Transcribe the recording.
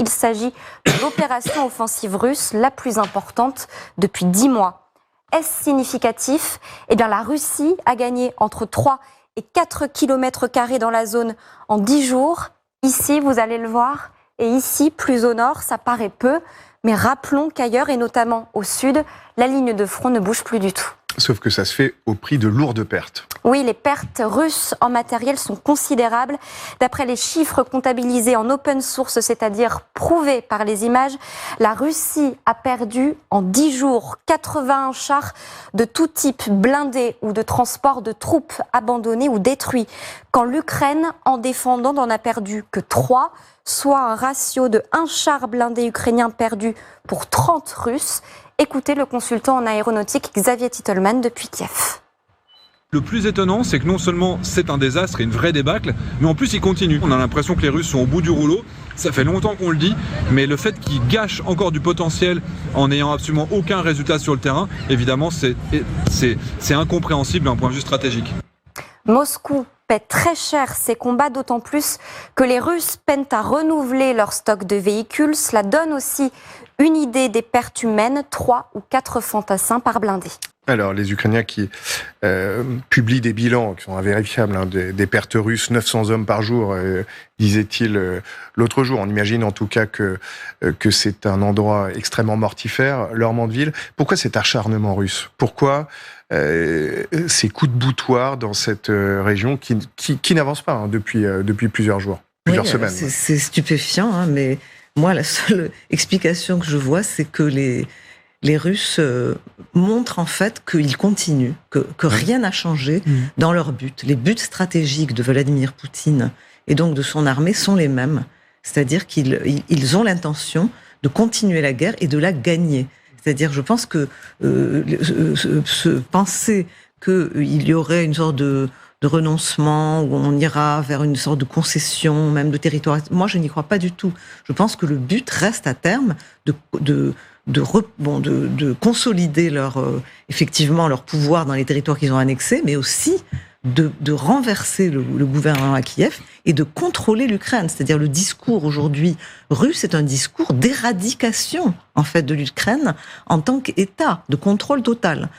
Il s'agit de l'opération offensive russe la plus importante depuis 10 mois. Est-ce significatif ? Eh bien, la Russie a gagné entre 3 et 4 km² dans la zone en 10 jours. Ici, vous allez le voir, et ici, plus au nord, ça paraît peu. Mais rappelons qu'ailleurs, et notamment au sud, la ligne de front ne bouge plus du tout. Sauf que ça se fait au prix de lourdes pertes. Oui, les pertes russes en matériel sont considérables. D'après les chiffres comptabilisés en open source, c'est-à-dire prouvés par les images, la Russie a perdu en 10 jours 81 chars de tout type, blindés ou de transport de troupes abandonnés ou détruits, quand l'Ukraine, en défendant, n'en a perdu que 3, soit un ratio de 1 char blindé ukrainien perdu pour 30 Russes. Écoutez le consultant en aéronautique Xavier Titelman depuis Kiev. Le plus étonnant, c'est que non seulement c'est un désastre et une vraie débâcle, mais en plus il continue. On a l'impression que les Russes sont au bout du rouleau. Ça fait longtemps qu'on le dit, mais le fait qu'ils gâchent encore du potentiel en n'ayant absolument aucun résultat sur le terrain, évidemment, c'est incompréhensible d'un point de vue stratégique. Moscou paie très cher ces combats, d'autant plus que les Russes peinent à renouveler leur stock de véhicules. Cela donne aussi une idée des pertes humaines, 3 ou 4 fantassins par blindé. Alors, les Ukrainiens qui publient des bilans qui sont invérifiables, des pertes russes, 900 hommes par jour, disait-il l'autre jour. On imagine en tout cas que c'est un endroit extrêmement mortifère, l'Ormandville. Pourquoi cet acharnement russe ? Pourquoi ces coups de boutoir dans cette région qui n'avance pas depuis plusieurs jours, plusieurs semaines. C'est stupéfiant, mais moi, la seule explication que je vois, c'est que les Russes montrent en fait qu'ils continuent, que rien n'a changé dans leurs buts. Les buts stratégiques de Vladimir Poutine et donc de son armée sont les mêmes. C'est-à-dire qu'ils ont l'intention de continuer la guerre et de la gagner. C'est-à-dire, je pense que penser qu'il y aurait une sorte de renoncement, où on ira vers une sorte de concession, même de territoire, moi je n'y crois pas du tout. Je pense que le but reste à terme de consolider effectivement leur pouvoir dans les territoires qu'ils ont annexés, mais aussi de renverser le gouvernement à Kiev et de contrôler l'Ukraine. C'est-à-dire le discours aujourd'hui russe est un discours d'éradication en fait de l'Ukraine en tant qu'État, de contrôle total.